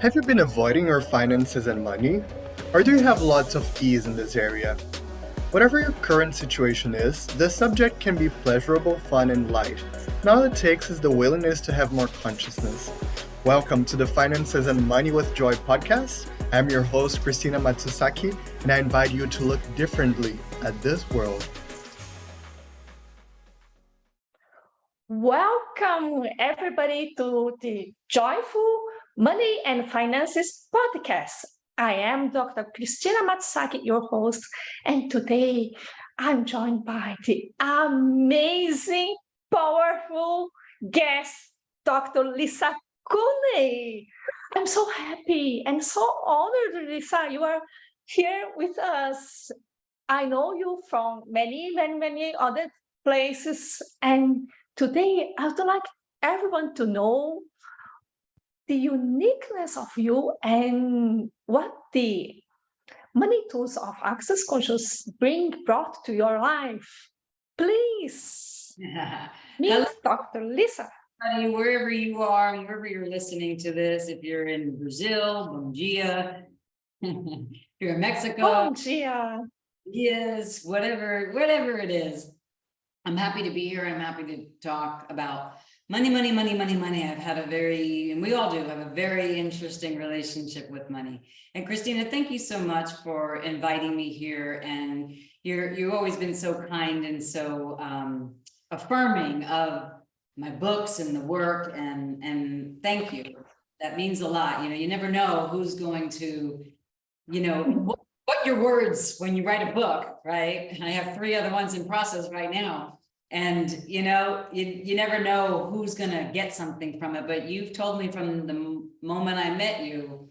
Have you been avoiding your finances and money? Or do you have lots of ease in this area? Whatever your current situation is, this subject can be pleasurable, fun, and light. And all it takes is the willingness to have more consciousness. Welcome to the Finances and Money with Joy podcast. I'm your host, Cristina Matsusaki, and I invite you to look differently at this world. Welcome, everybody, to the Joyful Money and Finances podcast. I am Dr. Cristina Matsusaki, your host, and today I'm joined by the amazing, powerful guest, Dr. Lisa Cooney. I'm so happy and so honored, Lisa, you are here with us. I know you from many other places, and today, I would like everyone to know the uniqueness of you and what the money tools of Access Conscious brought to your life. Please meet Dr. Lisa. Wherever you are and wherever you're listening to this, if you're in Brazil, bom dia. If you're in Mexico, Bom dia. yes, whatever it is. I'm happy to be here. I'm happy to talk about money. I've had and we all do have a very interesting relationship with money. And Cristina, thank you so much for inviting me here. And you've always been so kind and so affirming of my books and the work. And thank you. That means a lot. You never know who's going to, what your words when you write a book, right? And I have 3 other ones in process right now. And, you never know who's going to get something from it. But you've told me from the moment I met you,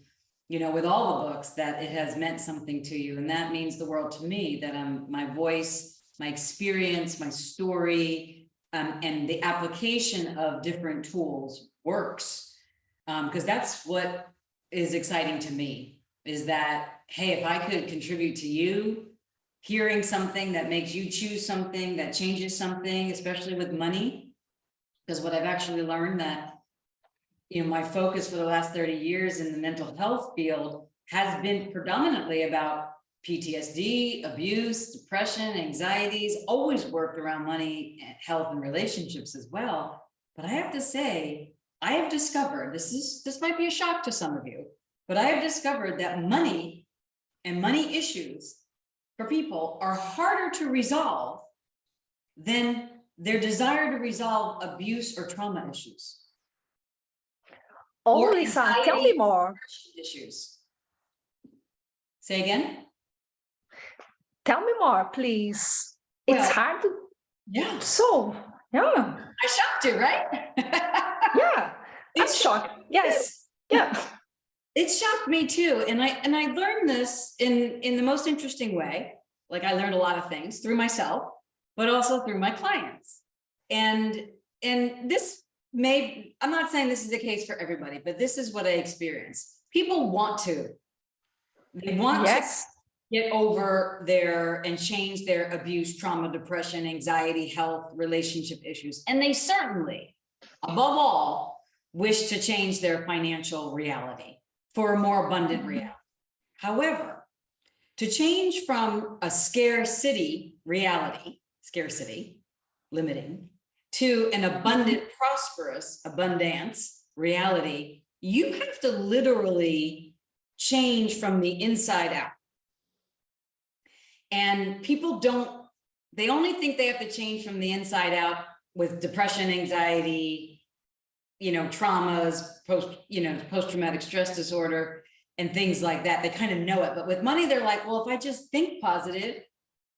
with all the books, that it has meant something to you. And that means the world to me, that my voice, my experience, my story, and the application of different tools works. Because that's what is exciting to me, is that, hey, if I could contribute to you, hearing something that makes you choose something, that changes something, especially with money. Because what I've actually learned that, my focus for the last 30 years in the mental health field has been predominantly about PTSD, abuse, depression, anxieties, always worked around money, health, and relationships as well. But I have to say, I have discovered, this might be a shock to some of you, but I have discovered that money and money issues for people are harder to resolve than their desire to resolve abuse or trauma issues. Oh, Lisa, tell me more. Issues. Say again? Tell me more, please. It's hard to solve. Yeah. I shocked you, right? Yeah. I'm shocked. Yes. Yeah. It shocked me too. And I learned this in the most interesting way. Like, I learned a lot of things through myself, but also through my clients. And this I'm not saying this is the case for everybody, but this is what I experienced. People want to get over and change their abuse, trauma, depression, anxiety, health, relationship issues. And they certainly, above all, wish to change their financial reality for a more abundant reality. However, to change from a scarcity reality, limiting, to an abundant, prosperous, abundance reality, you have to literally change from the inside out. And people they only think they have to change from the inside out with depression, anxiety, traumas, post-traumatic stress disorder, and things like that. They kind of know it. But with money, they're like, well, if I just think positive,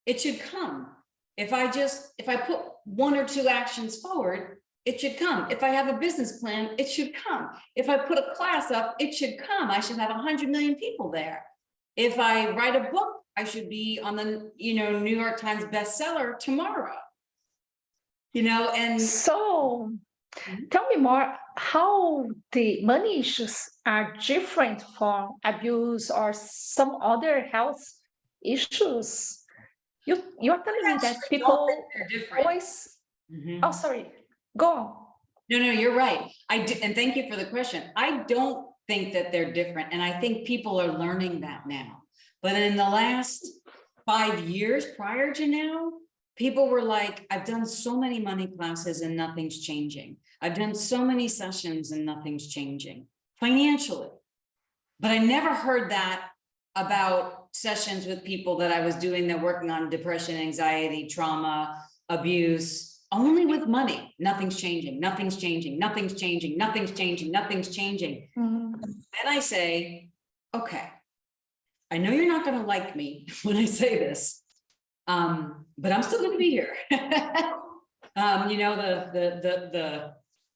it should come. If I put 1 or 2 actions forward, it should come. If I have a business plan, it should come. If I put a class up, it should come. I should have 100 million people there. If I write a book, I should be on the, New York Times bestseller tomorrow. And so tell me more how the money issues are different from abuse or some other health issues. You're telling me that people always. Oh, sorry. Go on. No, you're right. And thank you for the question. I don't think that they're different. And I think people are learning that now. But in the last 5 years prior to now, people were like, I've done so many money classes and nothing's changing. I've done so many sessions and nothing's changing financially. But I never heard that about sessions with people that I was doing that working on depression, anxiety, trauma, abuse, only with money. Nothing's changing, nothing's changing, nothing's changing, nothing's changing, nothing's changing. Then I say, okay, I know you're not going to like me when I say this, but I'm still going to be here. You know,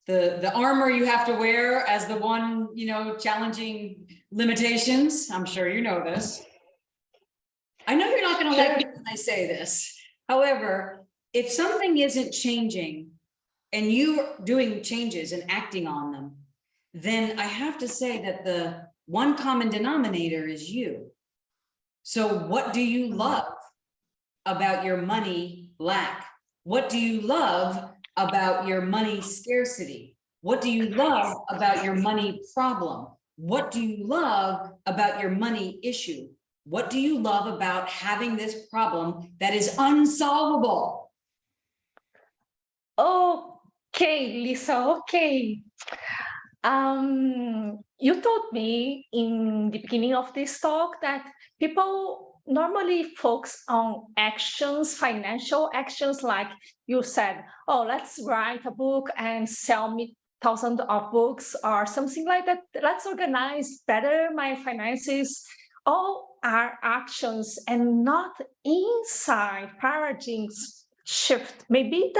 the armor you have to wear as the one, you know, challenging limitations. I'm sure you know this. I know you're not going to like me when I say this. However, if something isn't changing and you're doing changes and acting on them, then I have to say that the one common denominator is you. So what do you love about your money lack? What do you love about your money scarcity? What do you love about your money problem? What do you love about your money issue? What do you love about having this problem that is unsolvable? Okay, Lisa, okay. You told me in the beginning of this talk that people normally focus on actions, financial actions, like you said, oh, let's write a book and sell me thousands of books or something like that. Let's organize better my finances. All are actions and not inside paradigms shift. Maybe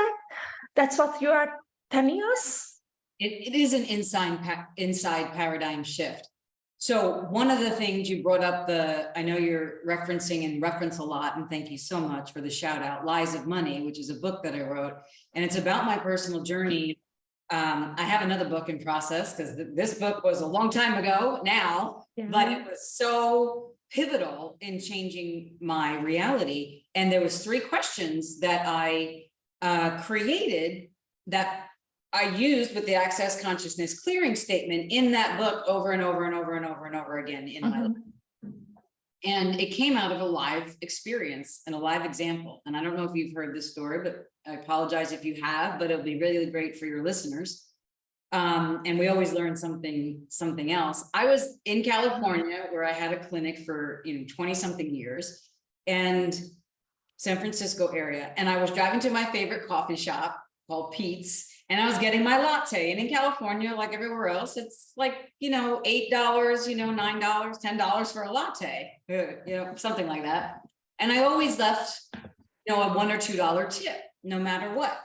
that's what you are telling us. It is an inside paradigm shift. So one of the things you brought up, I know you're referencing and reference a lot, and thank you so much for the shout out, Lies of Money, which is a book that I wrote, and it's about my personal journey. I have another book in process because this book was a long time ago now, but it was so pivotal in changing my reality. And there was 3 questions that I created that I used with the Access Consciousness Clearing Statement in that book over and over and over and over and over again in my life. And it came out of a live experience and a live example. And I don't know if you've heard this story, but I apologize if you have, but it'll be really great for your listeners. And we always learn something else. I was in California where I had a clinic for 20 something years, and San Francisco area. And I was driving to my favorite coffee shop called Pete's, and I was getting my latte. And in California, like everywhere else, it's like, $8, $9, $10 for a latte, something like that. And I always left, a $1 or $2 tip, no matter what.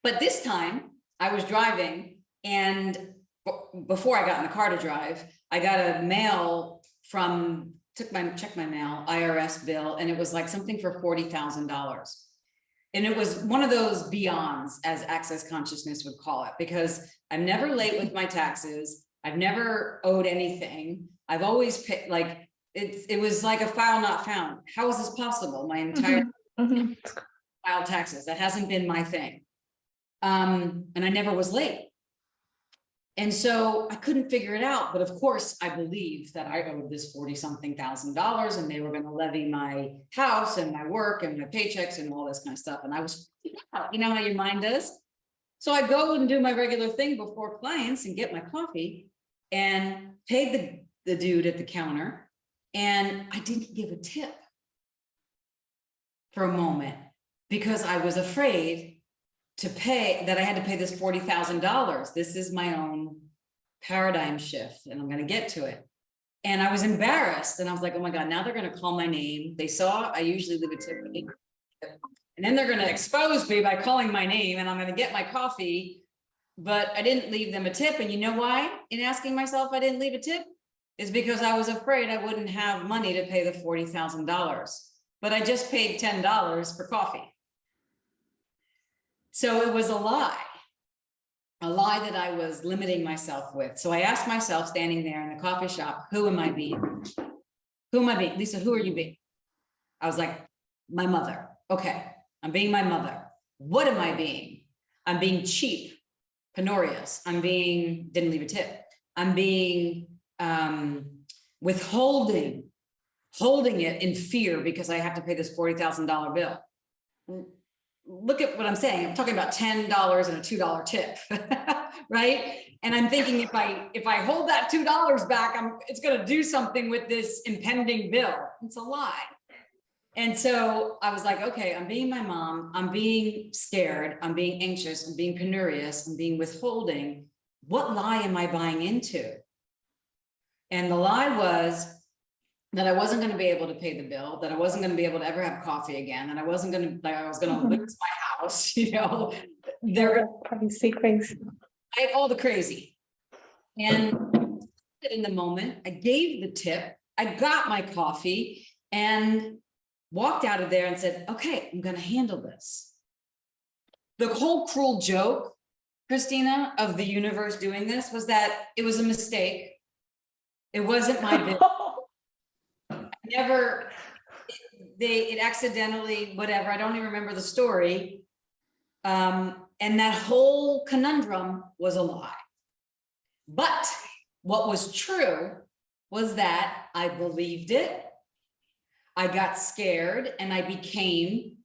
But this time I was driving, and before I got in the car to drive, I got a mail checked my mail, IRS bill, and it was like something for $40,000. And it was one of those beyonds, as Access Consciousness would call it, because I'm never late with my taxes. I've never owed anything. I've always paid, like, it was like a file not found. How is this possible? My entire file taxes. That hasn't been my thing. And I never was late. And so I couldn't figure it out. But of course, I believed that I owed this $40-something thousand, and they were going to levy my house and my work and my paychecks and all this kind of stuff. And I was, you know how your mind does. So I go and do my regular thing before clients and get my coffee and paid the dude at the counter. And I didn't give a tip for a moment because I was afraid to pay, that I had to pay this $40,000. This is my own paradigm shift, and I'm going to get to it. And I was embarrassed, and I was like, oh my God, now they're going to call my name. They saw I usually leave a tip, and then they're going to expose me by calling my name, and I'm going to get my coffee. But I didn't leave them a tip. And you know why? In asking myself I didn't leave a tip is because I was afraid I wouldn't have money to pay the $40,000. But I just paid $10 for coffee. So it was a lie that I was limiting myself with. So I asked myself, standing there in the coffee shop, who am I being? Who am I being? Lisa, who are you being? I was like, my mother. Okay, I'm being my mother. What am I being? I'm being cheap, penurious. Didn't leave a tip. I'm being holding it in fear because I have to pay this $40,000 bill. Look at what I'm saying. I'm talking about $10 and a $2 tip, right? And I'm thinking if I hold that $2 back, it's going to do something with this impending bill. It's a lie. And so I was like, okay, I'm being my mom. I'm being scared. I'm being anxious. I'm being penurious. I'm being withholding. What lie am I buying into? And the lie was that I wasn't going to be able to pay the bill, that I wasn't going to be able to ever have coffee again, that I was going to lose my house, they're crazy. all the crazy. And in the moment, I gave the tip, I got my coffee and walked out of there and said, okay, I'm going to handle this. The whole cruel joke, Cristina, of the universe doing this was that it was a mistake. It wasn't my bill. It accidentally, whatever, I don't even remember the story. And that whole conundrum was a lie. But what was true was that I believed it. I got scared and I became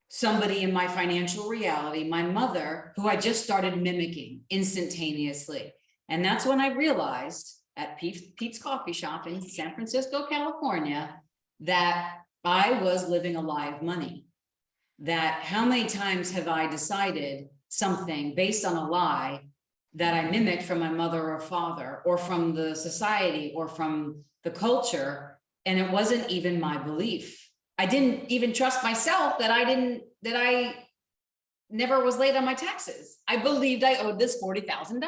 somebody in my financial reality, my mother, who I just started mimicking instantaneously. And that's when I realized at Pete's Coffee Shop in San Francisco, California, that I was living a lie of money. That how many times have I decided something based on a lie that I mimicked from my mother or father or from the society or from the culture, and it wasn't even my belief. I didn't even trust myself that I never was late on my taxes. I believed I owed this $40,000.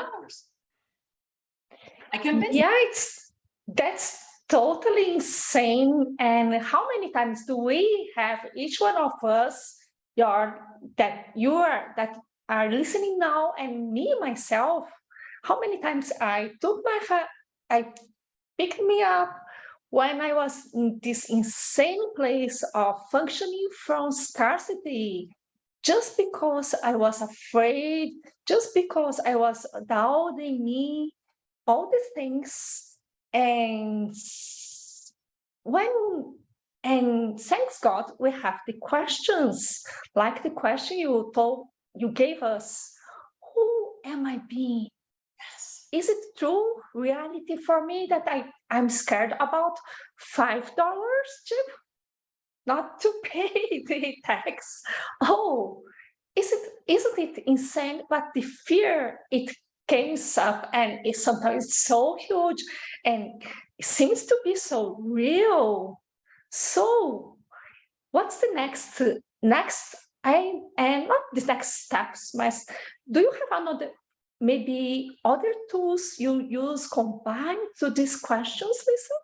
I convinced. Yeah, that's totally insane. And how many times do we have, each one of us, that are listening now, and me myself, how many times I picked me up when I was in this insane place of functioning from scarcity, just because I was afraid, just because I was doubting me, all these things. And thanks God, we have the questions, like the question you gave us. Who am I being? Yes. Is it true reality for me that I'm scared about $5 chip not to pay the tax? Oh, isn't it insane? But the fear, it comes up, and it's sometimes so huge and it seems to be so real. So what's the next and not the next steps, but do you have another, maybe other tools you use combined to these questions, Lisa?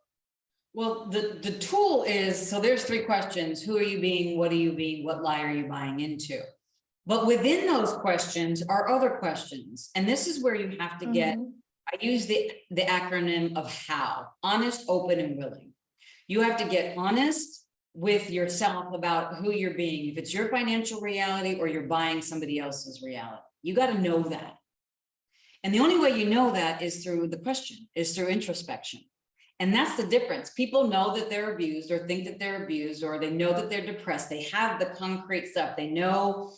Well, the tool is, so there's 3 questions. Who are you being? What are you being? What lie are you buying into? But within those questions are other questions. And this is where you have to get, I use the acronym of HOW, honest, open, and willing. You have to get honest with yourself about who you're being, if it's your financial reality or you're buying somebody else's reality. You got to know that. And the only way you know that is through the question, is through introspection. And that's the difference. People know that they're abused or think that they're abused, or they know that they're depressed. They have the concrete stuff. They know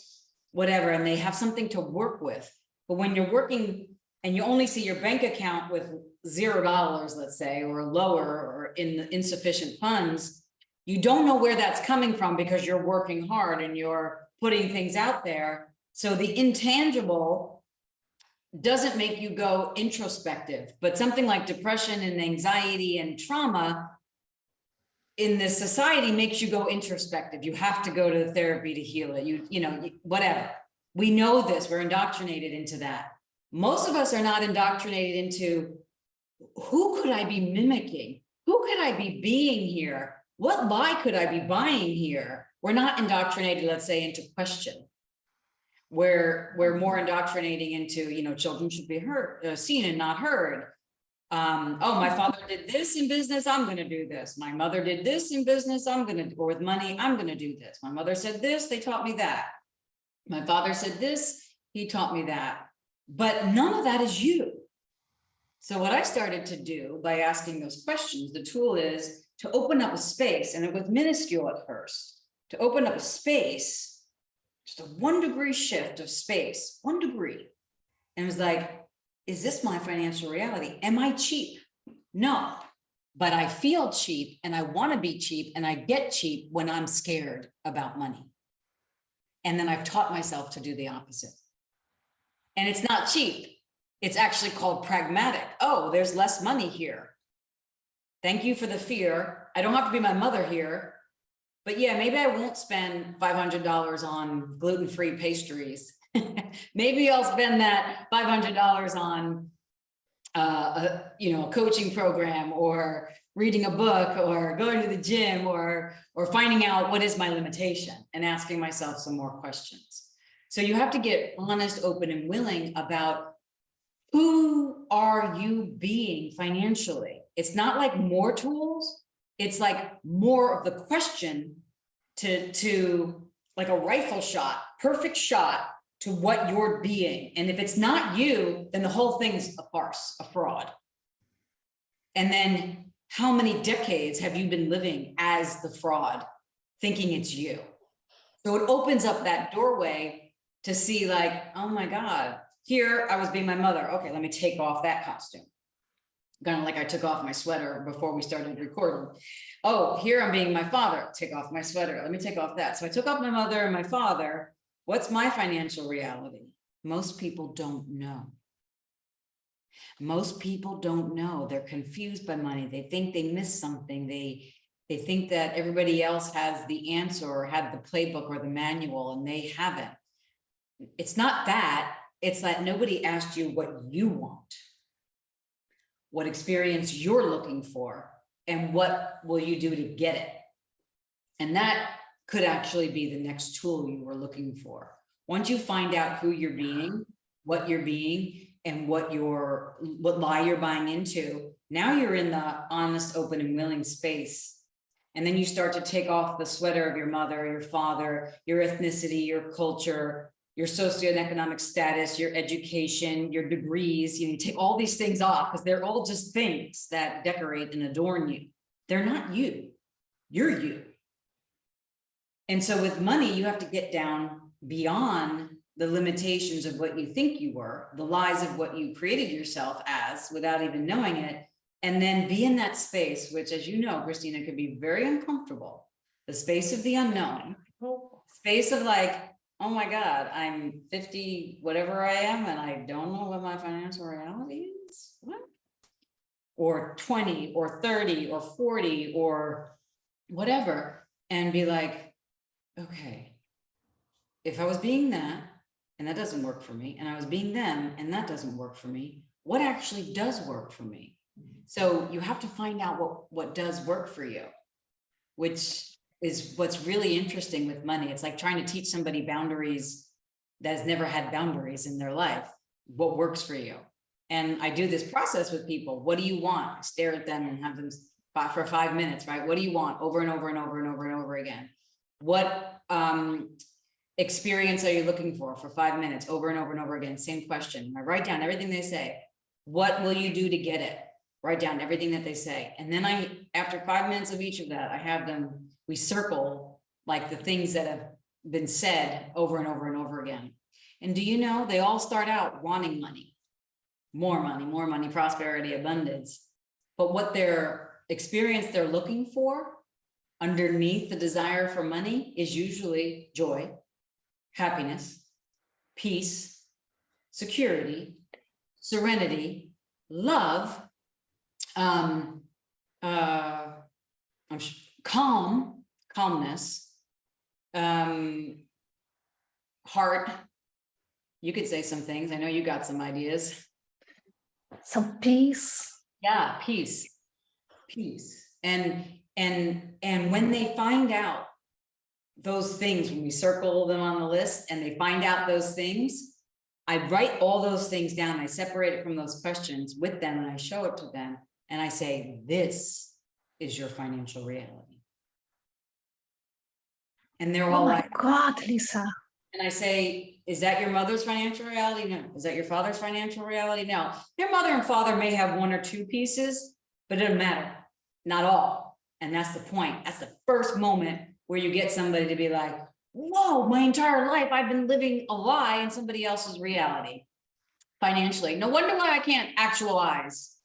whatever, and they have something to work with. But when you're working and you only see your bank account with $0, let's say, or lower, or in insufficient funds, you don't know where that's coming from because you're working hard and you're putting things out there. So the intangible doesn't make you go introspective, but something like depression and anxiety and trauma in this society makes you go introspective. You have to go to therapy to heal it. Whatever. We know this, we're indoctrinated into that. Most of us are not indoctrinated into, who could I be mimicking? Who could I be being here? What lie could I be buying here? We're not indoctrinated, let's say, into question. We're more indoctrinating into, children should be heard, seen and not heard. Oh, my father did this in business, I'm going to do this. My mother did this in business, or with money, I'm going to do this. My mother said this, they taught me that. My father said this, he taught me that. But none of that is you. So what I started to do by asking those questions, the tool is to open up a space, and it was minuscule at first, to open up a space, just a 1 degree shift of space, 1 degree. And it was like, is this my financial reality? Am I cheap? No, but I feel cheap and I want to be cheap, and I get cheap when I'm scared about money. And then I've taught myself to do the opposite. And it's not cheap. It's actually called pragmatic. Oh, there's less money here. Thank you for the fear. I don't have to be my mother here, but yeah, maybe I won't spend $500 on gluten-free pastries. Maybe I'll spend that $500 on a coaching program, or reading a book, or going to the gym, or finding out what is my limitation and asking myself some more questions. So you have to get honest, open, and willing about who are you being financially. It's not like more tools. It's like more of the question to like a rifle shot, perfect shot to what you're being. And if it's not you, then the whole thing is a farce, a fraud. And then how many decades have you been living as the fraud, thinking it's you? So it opens up that doorway to see, like, oh my God, here I was being my mother. Okay, let me take off that costume. Kind of like I took off my sweater before we started recording. Oh, here I'm being my father. Take off my sweater. Let me take off that. So I took off my mother and my father. What's my financial reality? Most people don't know. Most people don't know. They're confused by money. They think they missed something. They think that everybody else has the answer, or had the playbook or the manual, and they haven't. It's not that. It's that nobody asked you what you want, what experience you're looking for, and what will you do to get it. And that could actually be the next tool you were looking for. Once you find out who you're being, what you're being, and what lie you're buying into, now you're in the honest, open, and willing space. And then you start to take off the sweater of your mother, your father, your ethnicity, your culture, your socioeconomic status, your education, your degrees. You take all these things off, because they're all just things that decorate and adorn you. They're not you. You're you. And so with money, you have to get down beyond the limitations of what you think you were, the lies of what you created yourself as without even knowing it, and then be in that space, which, as you know, Christina, could be very uncomfortable. The space of the unknown, space of like, oh my God, I'm 50, whatever I am, and I don't know what my financial reality is. What? Or 20 or 30 or 40 or whatever, and be like, okay, if I was being that, and that doesn't work for me, and I was being them, and that doesn't work for me, what actually does work for me? So you have to find out what does work for you, which is what's really interesting with money. It's like trying to teach somebody boundaries that has never had boundaries in their life. What works for you? And I do this process with people. What do you want? I stare at them and have them for 5 minutes, right? What do you want? Over and over and over and over and over again. What experience are you looking for 5 minutes, over and over and over again? Same question. I write down everything they say. What will you do to get it? Write down everything that they say. And then after 5 minutes of each of that, I have them, we circle like the things that have been said over and over and over again. And do you know, they all start out wanting money, more money, prosperity, abundance. But what their experience they're looking for underneath the desire for money is usually joy, happiness, peace, security, serenity, love, calmness, heart. You could say some things. I know you got some ideas. Some peace. Yeah, peace. And when they find out those things, when we circle them on the list and they find out those things, I write all those things down. I separate it from those questions with them, and I show it to them. And I say, this is your financial reality. And they're all Oh my like, God, Lisa. And I say, is that your mother's financial reality? No. Is that your father's financial reality? No. Their mother and father may have one or two pieces, but it doesn't matter. Not all. And that's the point. That's the first moment where you get somebody to be like, whoa, my entire life I've been living a lie in somebody else's reality financially. No wonder why I can't actualize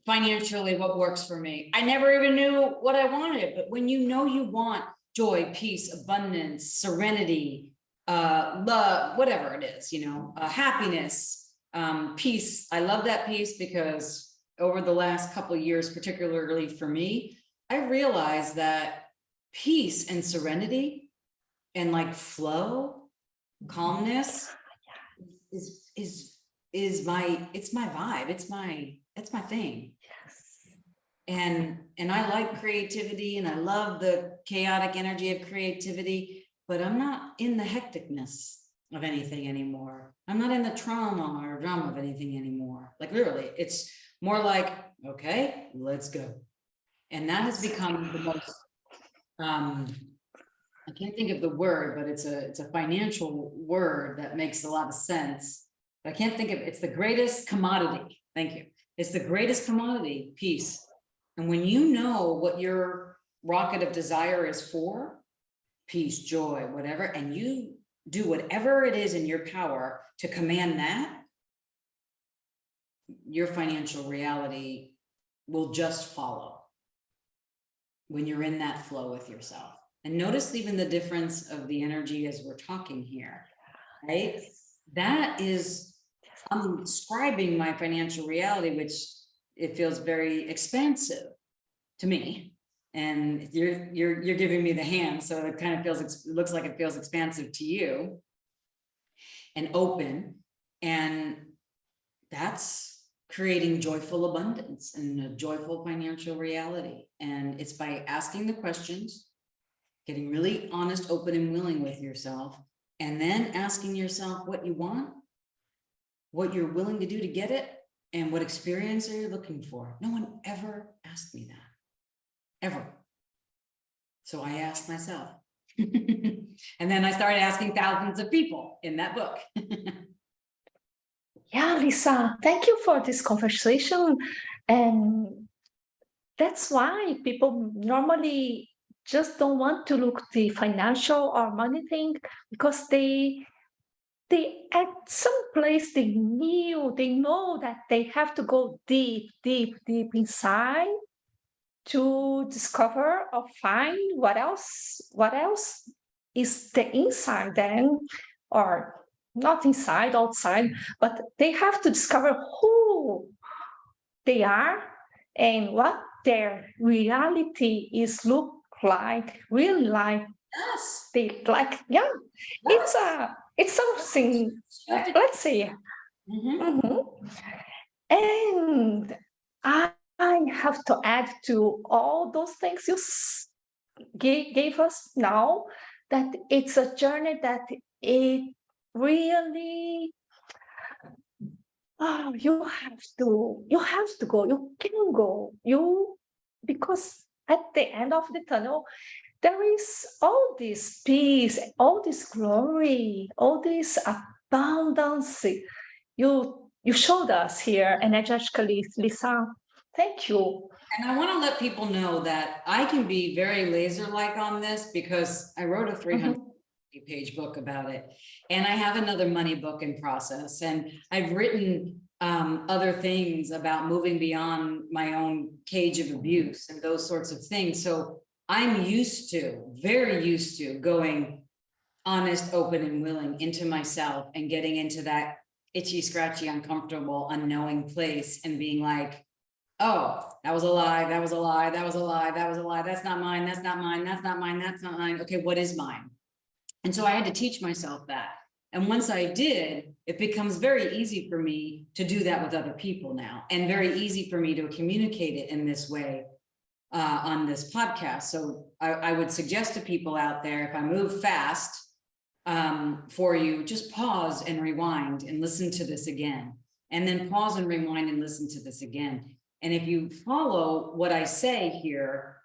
financially what works for me. I never even knew what I wanted, but when you know you want joy, peace, abundance, serenity, love, whatever it is, happiness, peace. I love that piece because over the last couple of years, particularly for me, I realized that peace and serenity and like flow, calmness is my vibe. It's my thing. And I like creativity and I love the chaotic energy of creativity, but I'm not in the hecticness of anything anymore. I'm not in the trauma or drama of anything anymore. Like literally, it's more like, okay, let's go. And that has become the most, I can't think of the word, but it's a financial word that makes a lot of sense. I can't think of it's the greatest commodity. Thank you. It's the greatest commodity, peace. And when you know what your rocket of desire is for, peace, joy, whatever, and you do whatever it is in your power to command that, your financial reality will just follow when you're in that flow with yourself. And notice even the difference of the energy as we're talking here, right? That is, I'm describing my financial reality, which it feels very expansive to me. And you're giving me the hand, so it kind of feels, it looks like it feels expansive to you and open. And that's creating joyful abundance and a joyful financial reality. And it's by asking the questions, getting really honest, open, and willing with yourself, and then asking yourself what you want, what you're willing to do to get it, and what experience are you looking for. No one ever asked me that, ever. So I asked myself. And then I started asking thousands of people in that book. Yeah, Lisa, thank you for this conversation. And that's why people normally just don't want to look the financial or money thing, because they at some place they know that they have to go deep inside to discover or find what else is the inside then, or not inside, outside, but they have to discover who they are and what their reality is look like, really like. Yes. They like, yeah, Yes. it's something, let's say. And I have to add to all those things you gave us now, that it's a journey that it really, you have to go, you can go, because at the end of the tunnel, there is all this peace, all this glory, all this abundance. You showed us here energetically, Lisa. Thank you. And I want to let people know that I can be very laser-like on this because I wrote a 300-page book about it. And I have another money book in process. And I've written other things about moving beyond my own cage of abuse and those sorts of things. So I'm very used to going honest, open, and willing into myself and getting into that itchy, scratchy, uncomfortable, unknowing place and being like, oh, that was a lie, that was a lie, that was a lie, that was a lie, that's not mine, that's not mine, that's not mine, that's not mine. Okay, what is mine? And so I had to teach myself that. And once I did, it becomes very easy for me to do that with other people now, and very easy for me to communicate it in this way on this podcast. So I would suggest to people out there, if I move fast for you, just pause and rewind and listen to this again, and then pause and rewind and listen to this again. And if you follow what I say here,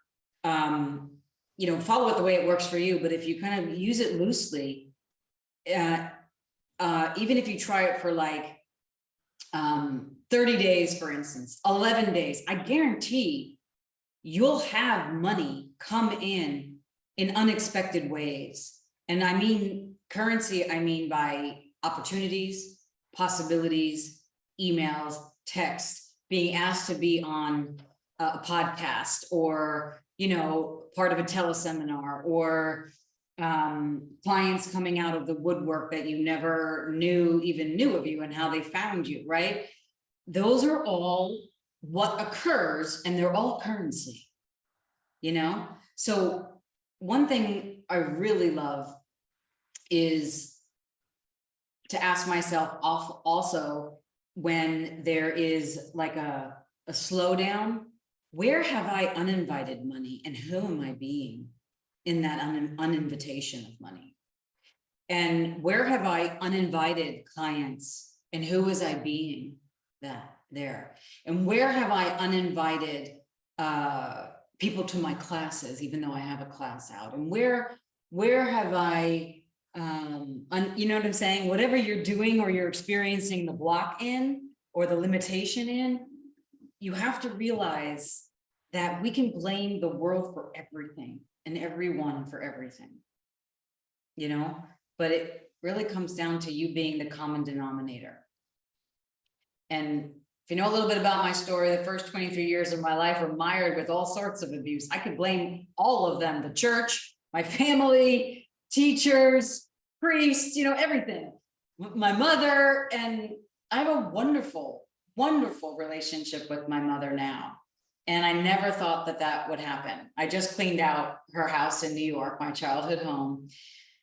follow it the way it works for you. But if you kind of use it loosely, even if you try it for like 30 days, for instance, 11 days, I guarantee you'll have money come in unexpected ways. And I mean currency, I mean by opportunities, possibilities, emails, text, being asked to be on a podcast, or, you know, part of a teleseminar, or clients coming out of the woodwork that you never even knew of you and how they found you, right? Those are all what occurs, and they're all currency, you know? So one thing I really love is to ask myself also, when there is like a slowdown, where have I uninvited money, and who am I being in that uninvitation of money? And where have I uninvited clients, and who was I being that there? And where have I uninvited people to my classes, even though I have a class out? And where have I, you know what I'm saying? Whatever you're doing, or you're experiencing the block in, or the limitation in, you have to realize that we can blame the world for everything and everyone for everything, you know, but it really comes down to you being the common denominator. And if you know a little bit about my story, the first 23 years of my life were mired with all sorts of abuse. I could blame all of them: the church, my family, teachers, priests, you know, everything. My mother, and I have a wonderful, wonderful relationship with my mother now. And I never thought that that would happen. I just cleaned out her house in New York, my childhood home.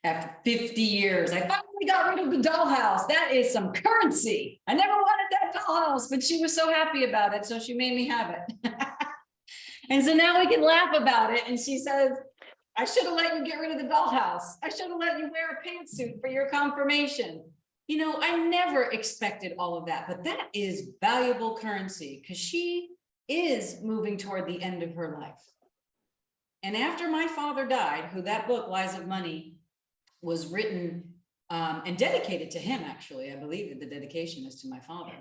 After 50 years, I finally got rid of the dollhouse. That is some currency. I never wanted that dollhouse, but she was so happy about it, so she made me have it. And so now we can laugh about it. And she says, I should have let you get rid of the dollhouse. I should have let you wear a pantsuit for your confirmation. You know, I never expected all of that, but that is valuable currency, because she is moving toward the end of her life. And after my father died, who that book, Lies of Money, was written and dedicated to him, actually. I believe that the dedication is to my father.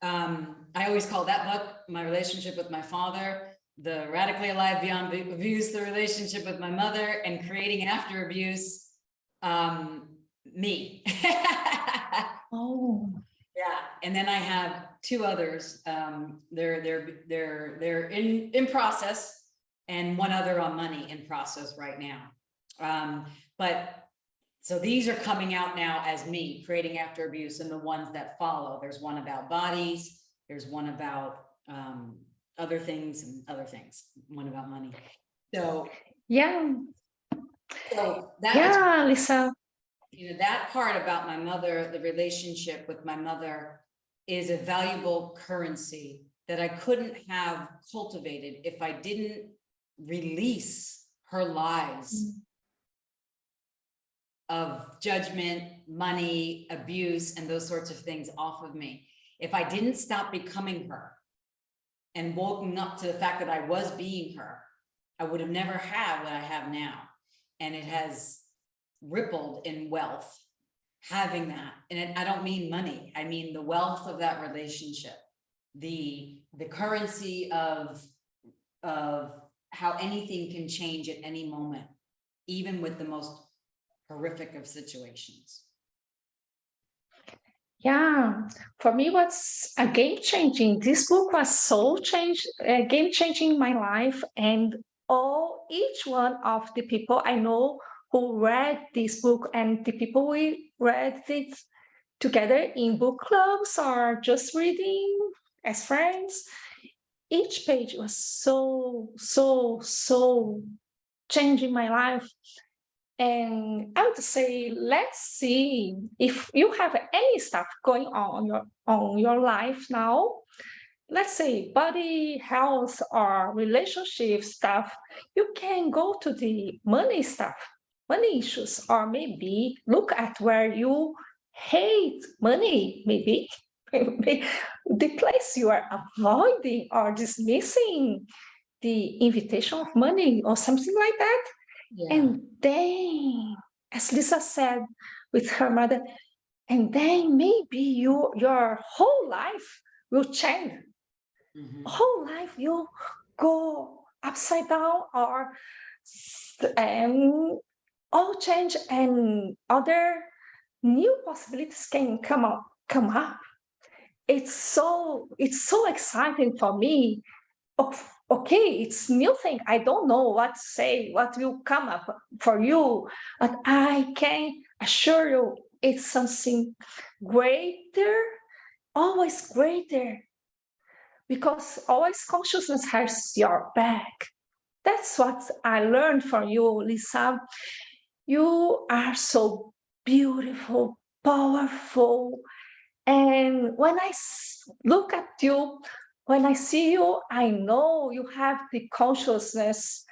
I always call that book my relationship with my father, the Radically Alive Beyond Abuse, the relationship with my mother, and Creating After Abuse, me. Oh, Yeah, and then I have two others. They're in process, and one other on money in process right now. But so these are coming out now as me, Creating After Abuse, and the ones that follow. There's one about bodies. There's one about other things and other things. One about money. So yeah. So that Yeah, Lisa. You know, that part about my mother, the relationship with my mother, is a valuable currency that I couldn't have cultivated if I didn't release her lies of judgment, money, abuse, and those sorts of things off of me. If I didn't stop becoming her and woken up to the fact that I was being her, I would have never had what I have now. And it has rippled in wealth, having that. And I don't mean money, I mean the wealth of that relationship, the currency of how anything can change at any moment, even with the most horrific of situations. Yeah, for me, what's a game changing. This book was so game changing in my life, and each one of the people I know who read this book, and the people we read it together in book clubs or just reading as friends. Each page was so changing my life. And I would say, let's see if you have any stuff going on your life now. Let's say body health or relationship stuff. You can go to the money stuff, money issues, or maybe look at where you hate money. Maybe the place you are avoiding or dismissing the invitation of money or something like that. Yeah. And then, as Lisa said, with her mother, and then maybe your whole life will change. Whole life you go upside down, or and all change, and other new possibilities can come up. It's so exciting for me. Okay, it's new thing. I don't know what to say, what will come up for you, but I can assure you it's something greater, always greater, because always consciousness has your back. That's what I learned from you, Lisa. You are so beautiful, powerful. And when I look at you, when I see you, I know you have the consciousness,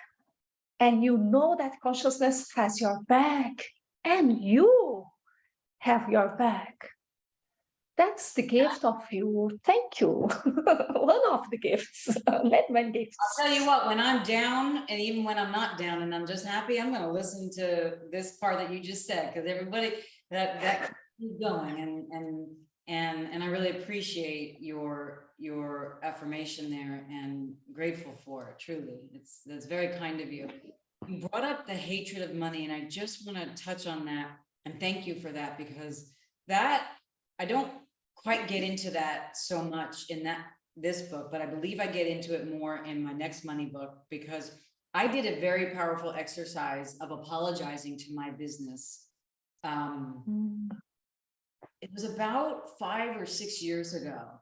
and you know that consciousness has your back, and you have your back. That's the gift of you. Thank you. One of the gifts, many gifts. I'll tell you what, when I'm down, and even when I'm not down and I'm just happy, I'm going to listen to this part that you just said, because everybody that keeps going, and I really appreciate your affirmation there, and grateful for it. Truly, that's very kind of you. You brought up the hatred of money, and I just want to touch on that and thank you for that, because that I don't quite get into that so much in this book, but I believe I get into it more in my next money book, because I did a very powerful exercise of apologizing to my business. It was about 5 or 6 years ago,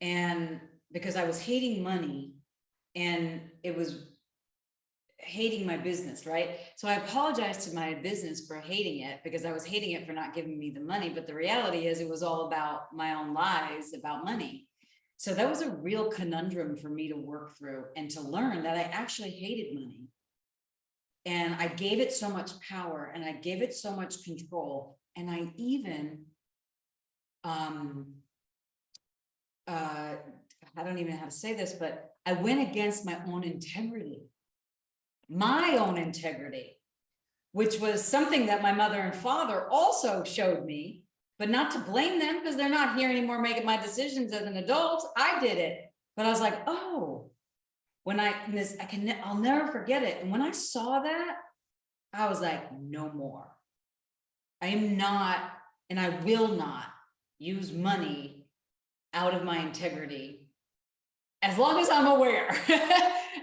and because I was hating money, and it was hating my business, right? So I apologized to my business for hating it, because I was hating it for not giving me the money. But the reality is it was all about my own lies about money. So that was a real conundrum for me to work through, and to learn that I actually hated money. And I gave it so much power, and I gave it so much control. And I even, I don't even know how to say this, but I went against my own integrity. Which was something that my mother and father also showed me, but not to blame them, because they're not here anymore making my decisions as an adult. I did it, but I was like, oh, I'll never forget it. And when I saw that, I was like, no more. I am not, and I will not use money out of my integrity, as long as I'm aware.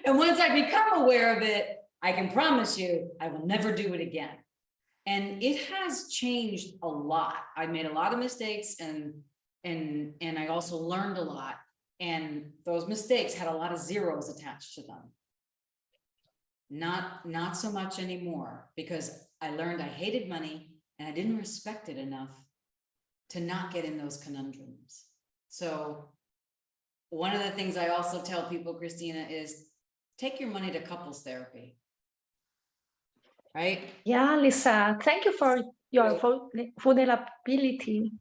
And once I become aware of it, I can promise you, I will never do it again. And it has changed a lot. I made a lot of mistakes, and I also learned a lot. And those mistakes had a lot of zeros attached to them. Not so much anymore, because I learned I hated money, and I didn't respect it enough to not get in those conundrums. So one of the things I also tell people, Cristina, is take your money to couples therapy. Right? Yeah, Lisa, thank you for your vulnerability.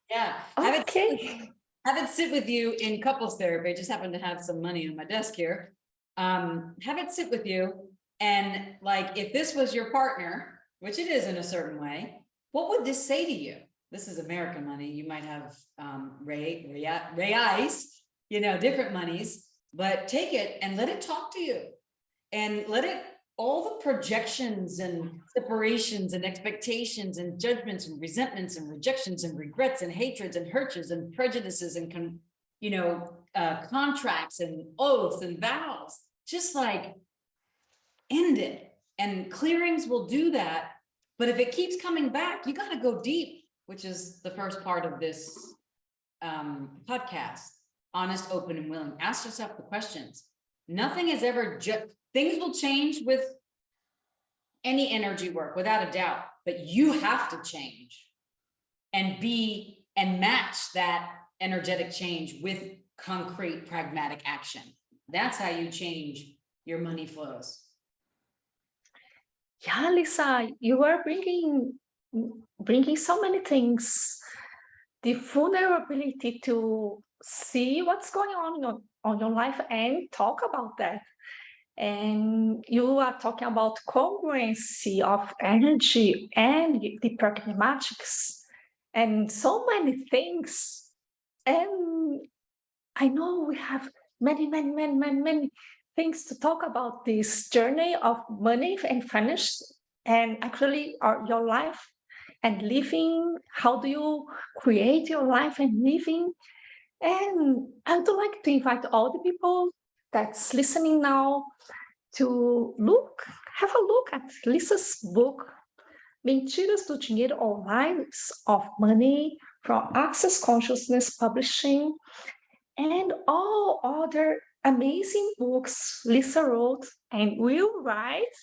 Yeah. Okay. Have it sit with you in couples therapy. I just happen to have some money on my desk here. Have it sit with you, and like, if this was your partner, which it is in a certain way, what would this say to you? This is American money. You might have reais, different monies, but take it and let it talk to you, and let it, all the projections and separations and expectations and judgments and resentments and rejections and regrets and hatreds and hurts and prejudices and contracts and oaths and vows, just like end it. And clearings will do that. But if it keeps coming back, you got to go deep, which is the first part of this podcast. Honest, open, and willing. Ask yourself the questions. Nothing is ever just, things will change with any energy work, without a doubt, but you have to change and match that energetic change with concrete, pragmatic action. That's how you change your money flows. Yeah, Lisa, you are bringing so many things. The vulnerability to see what's going on in your life and talk about that. And you are talking about congruency of energy and the pragmatics and so many things. And I know we have many things to talk about this journey of money and finance and actually your life and living. How do you create your life and living? And I would like to invite all the people that's listening now to have a look at Lisa's book, Mentiras do Dinheiro or Lies of Money from Access Consciousness Publishing, and all other amazing books Lisa wrote and will write,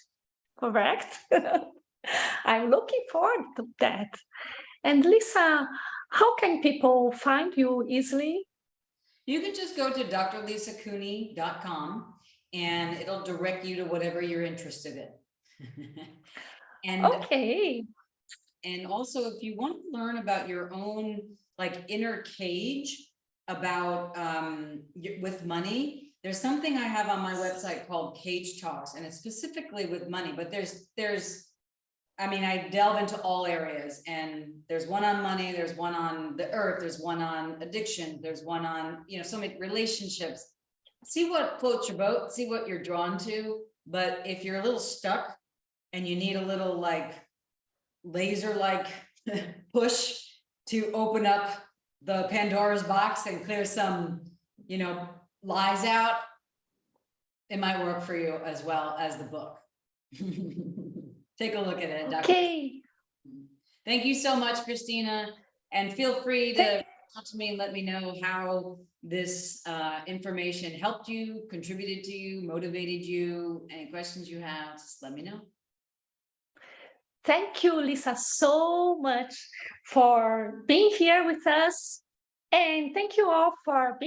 correct? I'm looking forward to that. And Lisa, how can people find you easily? You can just go to drlisacooney.com and it'll direct you to whatever you're interested in. And okay. And also, if you want to learn about your own like inner cage about with money, there's something I have on my website called Cage Talks, and it's specifically with money, but I mean, I delve into all areas, and there's one on money, there's one on the earth, there's one on addiction, there's one on, you know, so many relationships. See what floats your boat, see what you're drawn to. But if you're a little stuck and you need a little like laser like push to open up the Pandora's box and clear some, you know, lies out, it might work for you as well as the book. Take a look at it. Okay. Thank you so much, Cristina. And feel free to talk to me and let me know how this information helped you, contributed to you, motivated you. Any questions you have, just let me know. Thank you, Lisa, so much for being here with us. And thank you all for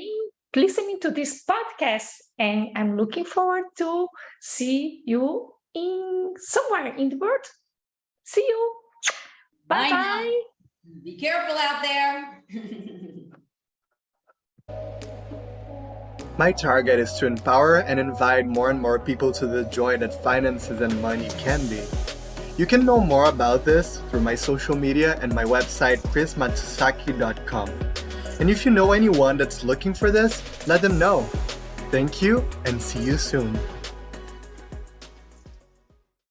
listening to this podcast. And I'm looking forward to see you somewhere in the world. See you. Bye-bye. Be careful out there. My target is to empower and invite more and more people to the joy that finances and money can be. You can know more about this through my social media and my website, chrismatsusaki.com. And if you know anyone that's looking for this, let them know. Thank you and see you soon.